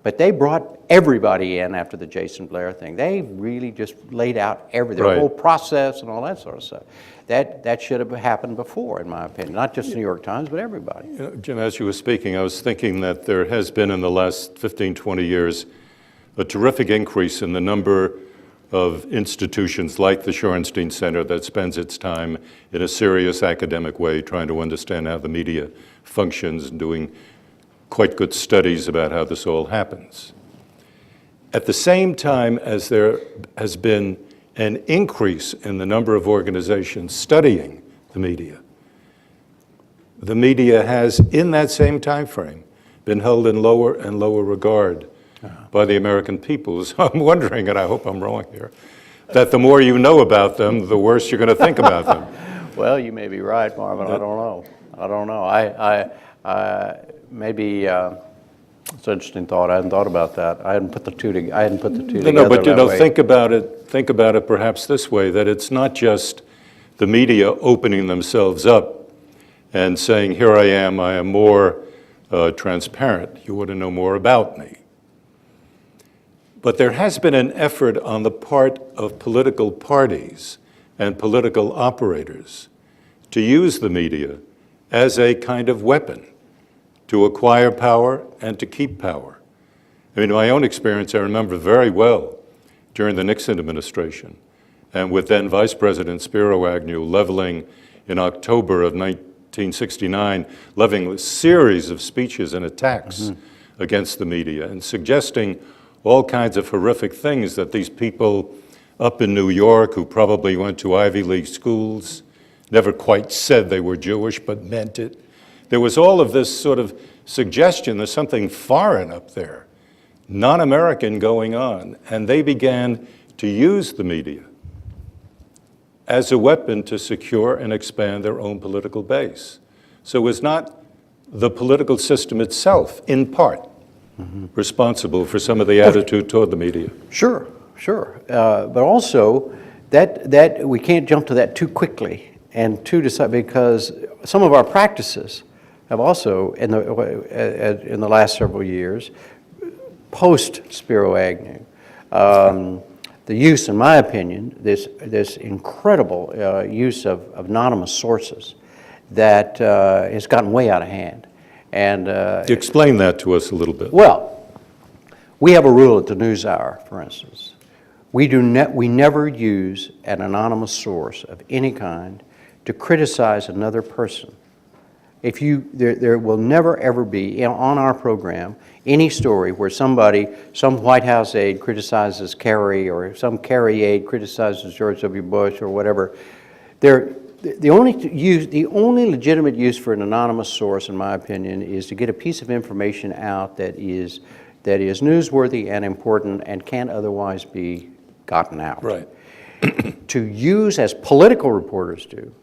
[SPEAKER 2] But they brought everybody in after the Jason Blair thing. They really just laid out their whole process and all that sort of stuff. That should have happened before, in my opinion. Not just the New York Times, but everybody.
[SPEAKER 1] Jim, as you were speaking, I was thinking that there has been in the last 15, 20 years a terrific increase in the number of institutions like the Shorenstein Center that spends its time in a serious academic way trying to understand how the media functions and doing quite good studies about how this all happens. At the same time as there has been an increase in the number of organizations studying the media has, in that same time frame, been held in lower and lower regard by the American people. So I'm wondering, and I hope I'm wrong here, that the more you know about them, the worse you're going to think about them.
[SPEAKER 2] Well, you may be right, Marvin. I don't know. Maybe it's an interesting thought. I hadn't thought about that. I hadn't put the two together.
[SPEAKER 1] No, but think about it perhaps this way: that it's not just the media opening themselves up and saying, "Here I am more transparent. You want to know more about me." But there has been an effort on the part of political parties and political operators to use the media as a kind of weapon to acquire power and to keep power. I mean, in my own experience, I remember very well during the Nixon administration and with then Vice President Spiro Agnew leveling in October of 1969, leveling a series of speeches and attacks against the media and suggesting all kinds of horrific things that these people up in New York who probably went to Ivy League schools, never quite said they were Jewish but meant it. There was all of this sort of suggestion there's something foreign up there, non-American going on, and they began to use the media as a weapon to secure and expand their own political base. So it was not the political system itself, in part, responsible for some of the attitude toward the media.
[SPEAKER 2] Sure. But also, that we can't jump to that too quickly and too decide, because some of our practices have also, in the last several years, post-Spiro Agnew, the use, in my opinion, this incredible use of anonymous sources that has gotten way out of hand. And
[SPEAKER 1] Explain that to us a little bit.
[SPEAKER 2] well, we have a rule at the NewsHour, for instance. We never use an anonymous source of any kind to criticize another person. There will never ever be on our program any story where some White House aide criticizes Kerry, or some Kerry aide criticizes George W. Bush or whatever. The only legitimate use for an anonymous source, in my opinion, is to get a piece of information out that is newsworthy and important and can't otherwise be gotten out.
[SPEAKER 1] Right.
[SPEAKER 2] To use, as political reporters do,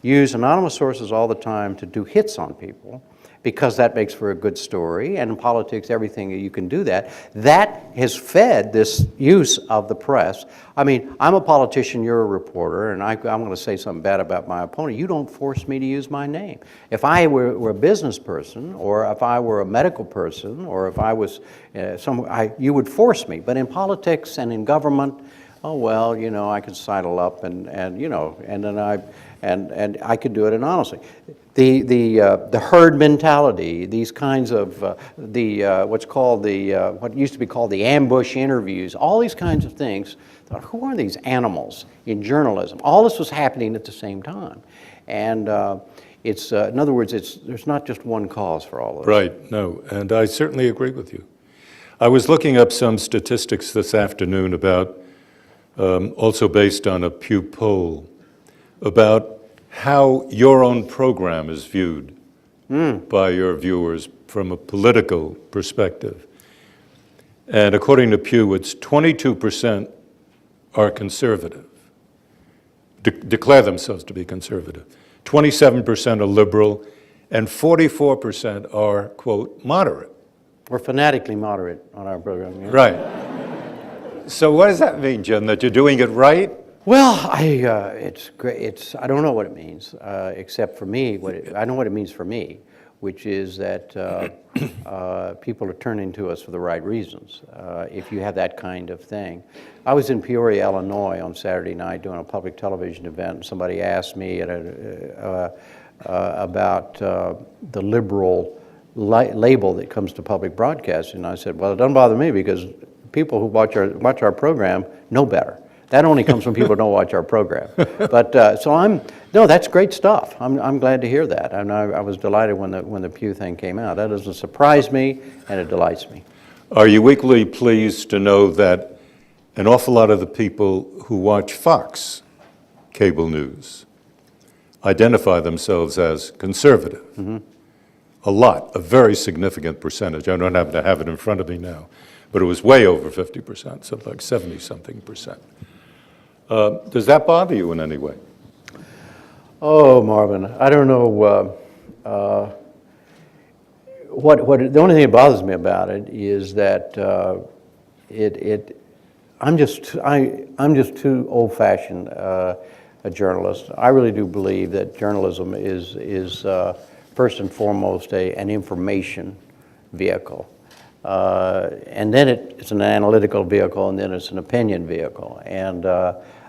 [SPEAKER 2] use anonymous sources all the time to do hits on people, because that makes for a good story, and in politics, everything you can do that. That has fed this use of the press. I mean, I'm a politician, you're a reporter, and I'm going to say something bad about my opponent. You don't force me to use my name. If I were a business person, or if I were a medical person, or if I was you would force me. But in politics and in government, oh well, you know, I could sidle up and then I could do it anonymously. The herd mentality, these kinds of what used to be called the ambush interviews, all these kinds of things. Who are these animals in journalism? All this was happening at the same time, and in other words, there's not just one cause for all of this.
[SPEAKER 1] Right, no, and I certainly agree with you. I was looking up some statistics this afternoon about, also based on a Pew poll, about how your own program is viewed by your viewers from a political perspective. And according to Pew, it's 22% are conservative, declare themselves to be conservative. 27% are liberal, and 44% are, quote, moderate.
[SPEAKER 2] We're fanatically moderate on our program. Yeah?
[SPEAKER 1] Right. So what does that mean, Jim, that you're doing it right?
[SPEAKER 2] Well, it's great. I don't know what it means, except for me. I know what it means for me, which is that people are turning to us for the right reasons. If you have that kind of thing, I was in Peoria, Illinois, on Saturday night doing a public television event, and somebody asked me about the liberal label that comes to public broadcasting, and I said, "Well, it doesn't bother me because people who watch our program know better." That only comes from people who don't watch our program. But no, that's great stuff. I'm glad to hear that. And I was delighted when the Pew thing came out. That doesn't surprise me, and it delights me.
[SPEAKER 1] Are you equally pleased to know that an awful lot of the people who watch Fox cable news identify themselves as conservative? Mm-hmm. A very significant percentage. I don't happen to have it in front of me now, but it was way over 50%, something like 70-something percent. Does that bother you in any way?
[SPEAKER 2] Oh, Marvin, I don't know. The only thing that bothers me about it is that I'm just too old-fashioned a journalist. I really do believe that journalism is first and foremost an information vehicle. And then it's an analytical vehicle, and then it's an opinion vehicle. And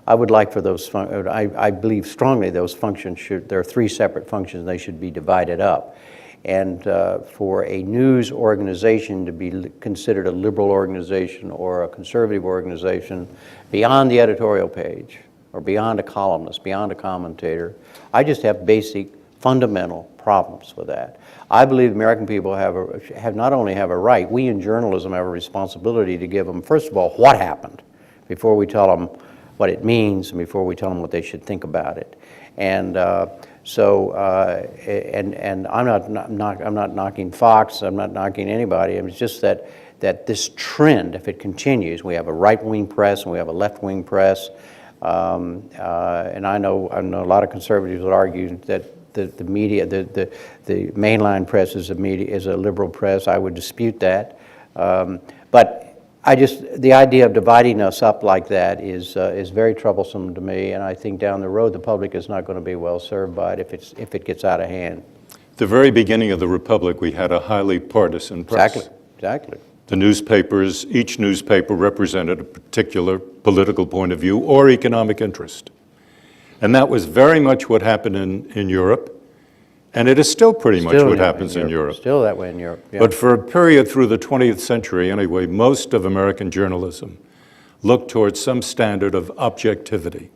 [SPEAKER 2] I would like for those, I believe strongly those functions there are three separate functions, they should be divided up. And for a news organization to be considered a liberal organization or a conservative organization beyond the editorial page, or beyond a columnist, beyond a commentator, I just have basic, fundamental problems with that. I believe American people have not only have a right, we in journalism have a responsibility to give them, first of all, what happened, before we tell them what it means and before we tell them what they should think about it. And and I'm not knocking Fox, I'm not knocking anybody. It's just that this trend, if it continues, we have a right-wing press and we have a left-wing press. And I know a lot of conservatives would argue that the media, the mainline press is a liberal press. I would dispute that. But the idea of dividing us up like that is very troublesome to me, and I think down the road the public is not going to be well served by it if it gets out of hand.
[SPEAKER 1] The very beginning of the Republic, we had a highly partisan press.
[SPEAKER 2] Exactly.
[SPEAKER 1] The newspapers, each newspaper represented a particular political point of view or economic interest. And that was very much what happened in Europe, and it is still pretty much
[SPEAKER 2] Still
[SPEAKER 1] what
[SPEAKER 2] that way
[SPEAKER 1] happens in Europe.
[SPEAKER 2] Still that way in Europe, yeah.
[SPEAKER 1] But for a period through the 20th century, anyway, most of American journalism looked towards some standard of objectivity.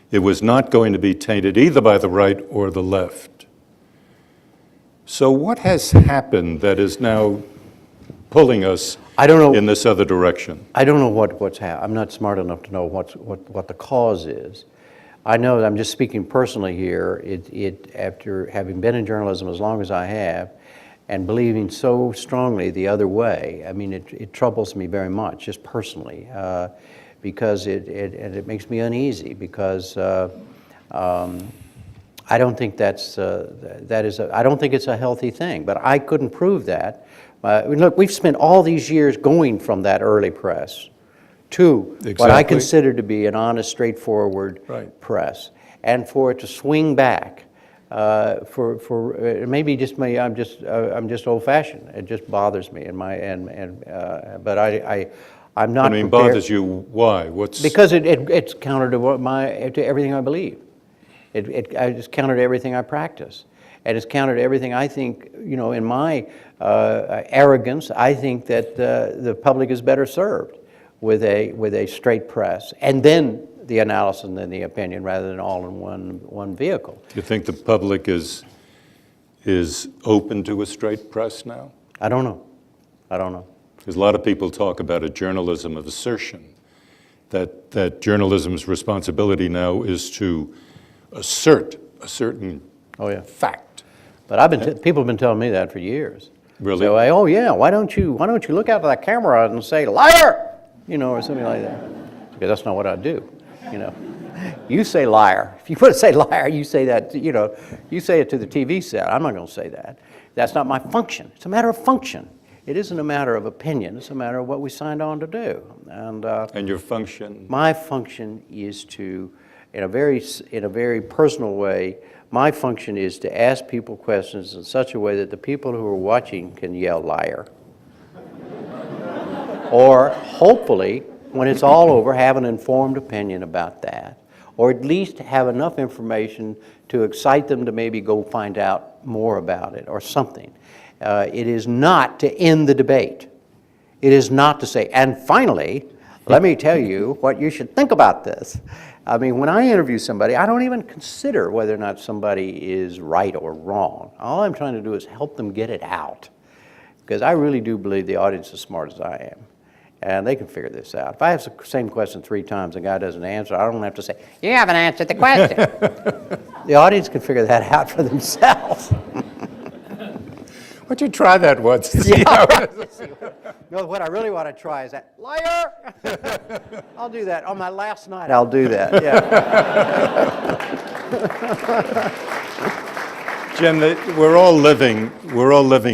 [SPEAKER 1] It was not going to be tainted either by the right or the left. So what has happened that is now pulling us
[SPEAKER 2] I don't know.
[SPEAKER 1] in this other direction?
[SPEAKER 2] I don't know what's happened. I'm not smart enough to know what the cause is. I know that I'm just speaking personally here. After having been in journalism as long as I have, and believing so strongly the other way, I mean, it troubles me very much, just personally, because it makes me uneasy. Because I don't think I don't think it's a healthy thing. But I couldn't prove that. Look, we've spent all these years going from that early press to what I consider to be an honest, straightforward press, and for it to swing back, maybe just me, I'm just old-fashioned. It just bothers me, but I'm not.
[SPEAKER 1] I mean,
[SPEAKER 2] prepared.
[SPEAKER 1] bothers you? Why?
[SPEAKER 2] Because it's counter to everything I believe. It's counter to everything I practice, and it's counter to everything I think. In my arrogance, I think that the public is better served with a straight press, and then the analysis and then the opinion, rather than all in one vehicle.
[SPEAKER 1] Do you think the public is open to a straight press now?
[SPEAKER 2] I don't know.
[SPEAKER 1] Because a lot of people talk about a journalism of assertion, that journalism's responsibility now is to assert a certain fact.
[SPEAKER 2] But people have been telling me that for years.
[SPEAKER 1] Really?
[SPEAKER 2] So, oh yeah, why don't you look out to that camera and say liar, or something like that? Because that's not what I do, You say liar. If you want to say liar, you say that. You say it to the TV set. I'm not going to say that. That's not my function. It's a matter of function. It isn't a matter of opinion. It's a matter of what we signed on to do.
[SPEAKER 1] And your function?
[SPEAKER 2] My function is to, in a very personal way, my function is to ask people questions in such a way that the people who are watching can yell liar. Or hopefully, when it's all over, have an informed opinion about that. Or at least have enough information to excite them to maybe go find out more about it or something. It is not to end the debate. It is not to say, and finally, let me tell you what you should think about this. I mean, when I interview somebody, I don't even consider whether or not somebody is right or wrong. All I'm trying to do is help them get it out. Because I really do believe the audience is as smart as I am. And they can figure this out. If I ask the same question 3 times and the guy doesn't answer, I don't have to say, you haven't answered the question. The audience can figure that out for themselves.
[SPEAKER 1] Why don't you try that once?
[SPEAKER 2] No, what I really want to try is that, liar! I'll do that. On my last night, I'll do that, yeah.
[SPEAKER 1] Jim, we're all living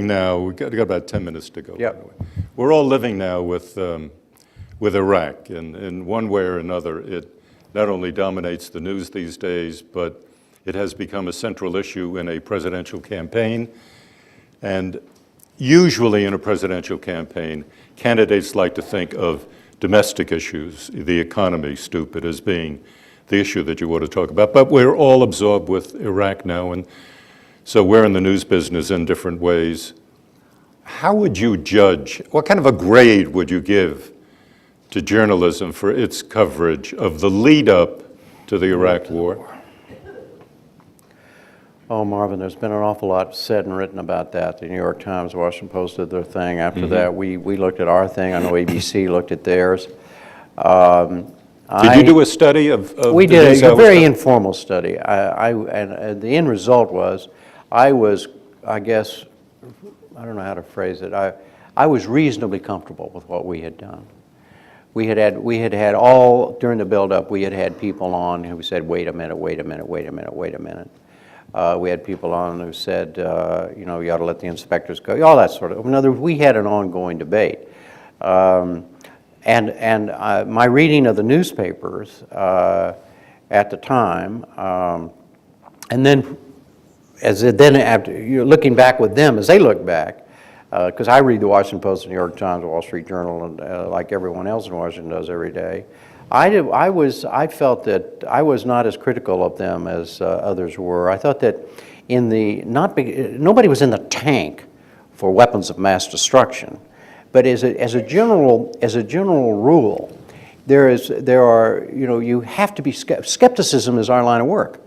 [SPEAKER 1] now, we've got about 10 minutes to go.
[SPEAKER 2] Yep.
[SPEAKER 1] By the way. We're all living now with Iraq, and in one way or another, it not only dominates the news these days, but it has become a central issue in a presidential campaign. And usually in a presidential campaign, candidates like to think of domestic issues, the economy, stupid, as being the issue that you want to talk about. But we're all absorbed with Iraq now, and so we're in the news business in different ways. How would you judge, what kind of a grade would you give to journalism for its coverage of the lead up to the Iraq War?
[SPEAKER 2] Oh, Marvin, there's been an awful lot said and written about that. The New York Times, Washington Post did their thing. After that, we looked at our thing. I know ABC looked at theirs.
[SPEAKER 1] Did you do a study of
[SPEAKER 2] we did a very informal study. And the end result was, I guess, I don't know how to phrase it. I was reasonably comfortable with what we had done. We had all, during the build-up, we had people on who said, wait a minute. We had people on who said, you ought to let the inspectors go, all that sort of. In other words, we had an ongoing debate. And my reading of the newspapers at the time, and then after you're looking back with them as they look back, because I read the Washington Post, the New York Times, the Wall Street Journal, and like everyone else in Washington does every day. I felt that I was not as critical of them as others were. I thought that nobody was in the tank for weapons of mass destruction, but as a general rule, you have to be skepticism is our line of work.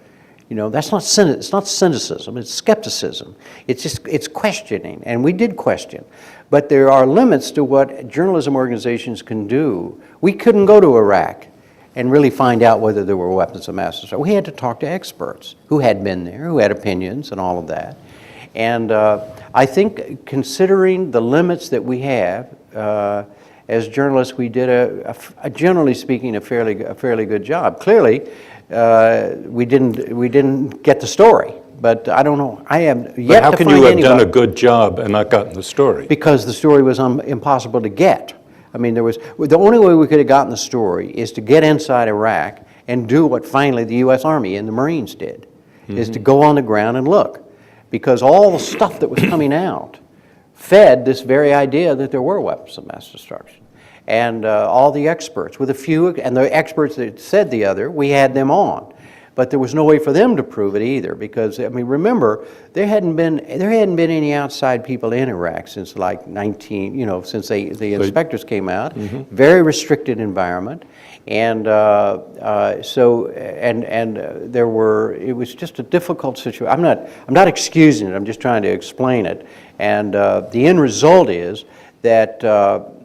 [SPEAKER 2] That's not it's not cynicism, it's skepticism. It's questioning, and we did question. But there are limits to what journalism organizations can do. We couldn't go to Iraq and really find out whether there were weapons of mass destruction. We had to talk to experts who had been there, who had opinions and all of that. And I think considering the limits that we have, as journalists, we did generally speaking, a fairly good job. Clearly, we didn't get the story, but I don't know. I have yet to find anybody.
[SPEAKER 1] But how can you have done a good job and not gotten the story?
[SPEAKER 2] Because the story was impossible to get. I mean, the only way we could have gotten the story is to get inside Iraq and do what finally the U.S. Army and the Marines did, is to go on the ground and look. Because all the stuff that was coming out fed this very idea that there were weapons of mass destruction. And all the experts, with a few, and the experts that said the other, we had them on. But there was no way for them to prove it either, because, I mean, remember, there hadn't been any outside people in Iraq since like since the inspectors came out. Very restricted environment. And it was just a difficult situation. I'm not excusing it, I'm just trying to explain it. And the end result is that,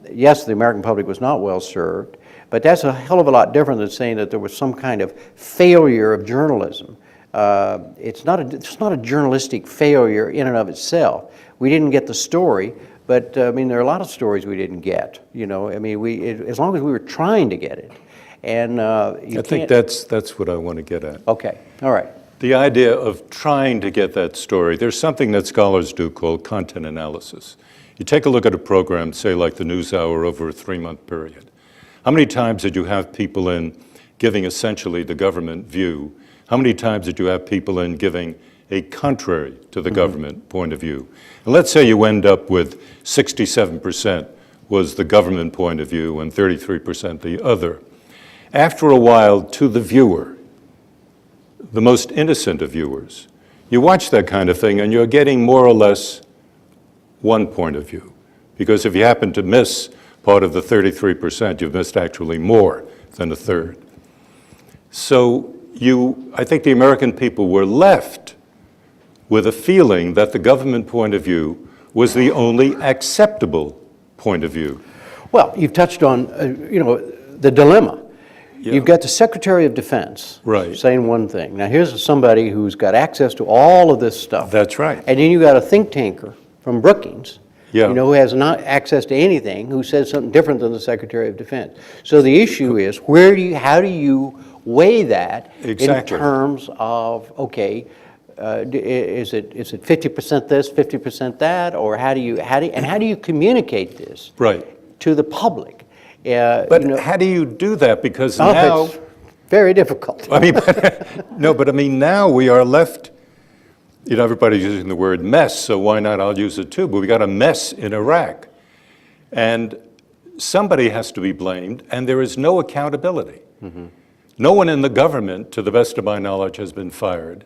[SPEAKER 2] yes, the American public was not well served, but that's a hell of a lot different than saying that there was some kind of failure of journalism. It's not a journalistic failure in and of itself. We didn't get the story, but I mean, there are a lot of stories we didn't get. I mean, as long as we were trying to get it. And I
[SPEAKER 1] think that's what I want to get at.
[SPEAKER 2] Okay, all right.
[SPEAKER 1] The idea of trying to get that story. There's something that scholars do called content analysis. You take a look at a program, say like the NewsHour, over a 3-month period. How many times did you have people in giving essentially the government view? How many times did you have people in giving a contrary to the government point of view? And let's say you end up with 67% was the government point of view and 33% the other. After a while, to the viewer, the most innocent of viewers, you watch that kind of thing and you're getting more or less one point of view. Because if you happen to miss part of the 33%, you've missed actually more than a third. So I think the American people were left with a feeling that the government point of view was the only acceptable point of view.
[SPEAKER 2] Well, you've touched on, the dilemma. Yeah. You've got the Secretary of Defense saying one thing. Now, here's somebody who's got access to all of this stuff.
[SPEAKER 1] That's right.
[SPEAKER 2] And then you've got a think tanker from Brookings,
[SPEAKER 1] yeah,
[SPEAKER 2] who has not access to anything, who says something different than the Secretary of Defense. So the issue is, how do you weigh that in terms of, okay, is it 50% this, 50% that, or how do you communicate this to the public?
[SPEAKER 1] But how do you do that? Because now
[SPEAKER 2] it's very difficult.
[SPEAKER 1] I mean, now we are left. Everybody's using the word mess, so why not? I'll use it too. But we got a mess in Iraq, and somebody has to be blamed, and there is no accountability. No one in the government, to the best of my knowledge, has been fired.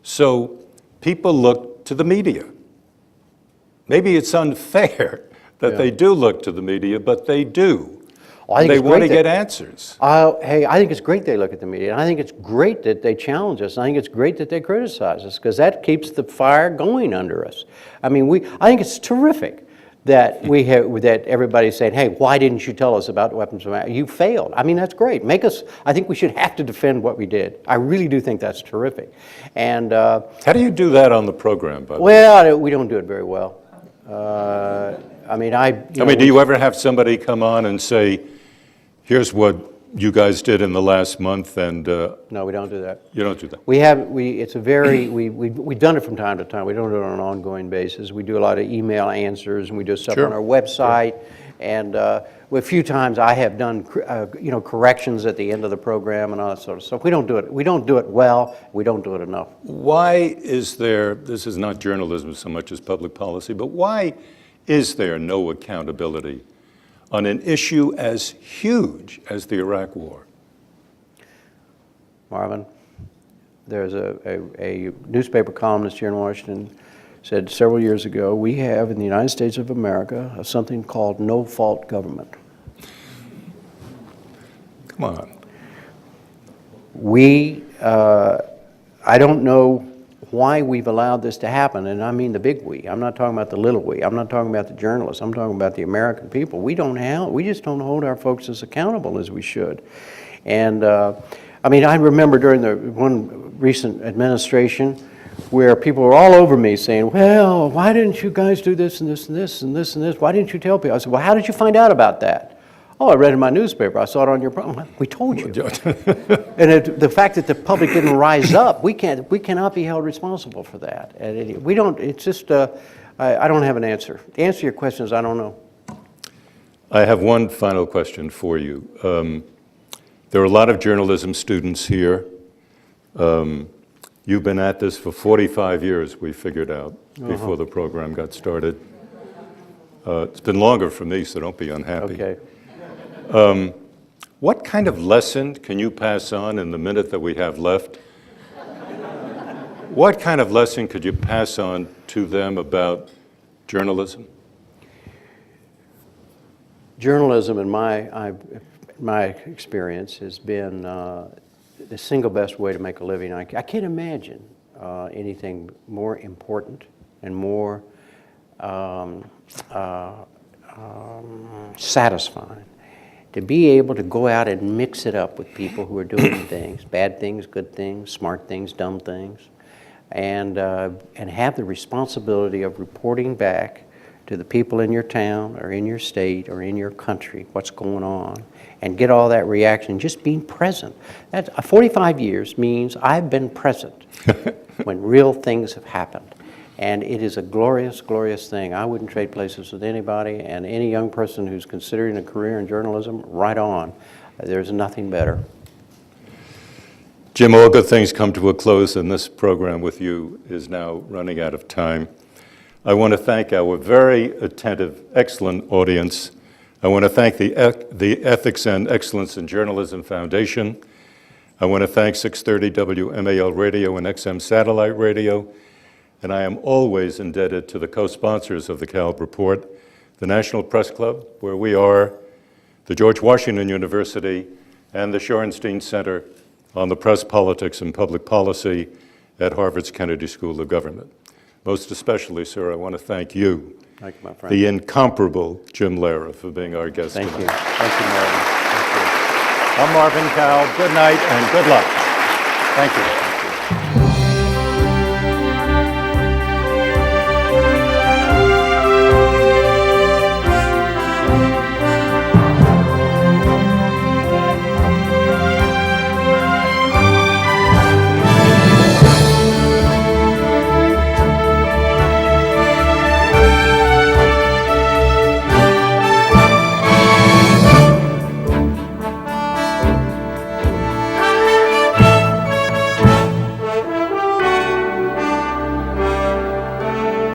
[SPEAKER 1] So people look to the media. Maybe it's unfair that they do look to the media, but they do.
[SPEAKER 2] Well,
[SPEAKER 1] they want to get answers.
[SPEAKER 2] Hey, I think it's great they look at the media. And I think it's great that they challenge us. I think it's great that they criticize us, because that keeps the fire going under us. I mean, I think it's terrific that that everybody's saying, hey, why didn't you tell us about weapons of mass? You failed. I mean, that's great. I think we should have to defend what we did. I really do think that's terrific. And
[SPEAKER 1] how do you do that on the program, by the way?
[SPEAKER 2] Well, we don't do it very well.
[SPEAKER 1] Do you ever have somebody come on and say, here's what you guys did in the last month, and
[SPEAKER 2] no, we don't do that.
[SPEAKER 1] You don't do that.
[SPEAKER 2] We've done it from time to time. We don't do it on an ongoing basis. We do a lot of email answers, and we do stuff on our website. And a few times I have done corrections at the end of the program and all that sort of stuff. We don't do it. We don't do it well. We don't do it enough.
[SPEAKER 1] Why is there? This is not journalism so much as public policy, but why is there no accountability on an issue as huge as the Iraq War?
[SPEAKER 2] Marvin, there's a newspaper columnist here in Washington said several years ago, we have in the United States of America something called no-fault government.
[SPEAKER 1] Come on.
[SPEAKER 2] I don't know why we've allowed this to happen, and I mean the big we. I'm not talking about the little we. I'm not talking about the journalists. I'm talking about the American people. We just don't hold our folks as accountable as we should. And I mean, I remember during the one recent administration where people were all over me saying, well, why didn't you guys do this and this and this and this and this? Why didn't you tell people? I said, well, how did you find out about that? Oh, I read it in my newspaper. I saw it on your program. We told you. And the fact that the public didn't rise up, we cannot be held responsible for that. And we don't. It's just I don't have an answer. The answer to your question is I don't know.
[SPEAKER 1] I have one final question for you. There are a lot of journalism students here. You've been at this for 45 years, we figured out, before the program got started. It's been longer for me, so don't be unhappy.
[SPEAKER 2] Okay.
[SPEAKER 1] What kind of lesson can you pass on in the minute that we have left? What kind of lesson could you pass on to them about journalism?
[SPEAKER 2] Journalism, in my experience, has been the single best way to make a living. I can't imagine anything more important and more satisfying to be able to go out and mix it up with people who are doing things, bad things, good things, smart things, dumb things, and have the responsibility of reporting back to the people in your town or in your state or in your country what's going on, and get all that reaction, just being present. 45 years means I've been present when real things have happened. And it is a glorious, glorious thing. I wouldn't trade places with anybody, and any young person who's considering a career in journalism, right on. There's nothing better.
[SPEAKER 1] Jim, all good things come to a close, and this program with you is now running out of time. I want to thank our very attentive, excellent audience. I want to thank the Ethics and Excellence in Journalism Foundation. I want to thank 630 WMAL Radio and XM Satellite Radio. And I am always indebted to the co-sponsors of the Kalb Report, the National Press Club, where we are, the George Washington University, and the Shorenstein Center on the Press, Politics, and Public Policy at Harvard's Kennedy School of Government. Most especially, sir, I want to thank you,
[SPEAKER 2] my friend,
[SPEAKER 1] the incomparable Jim Lehrer, for being our guest
[SPEAKER 2] tonight.
[SPEAKER 1] Thank you,
[SPEAKER 2] Marvin. Thank you.
[SPEAKER 1] I'm Marvin Kalb. Good night and good luck. Thank you.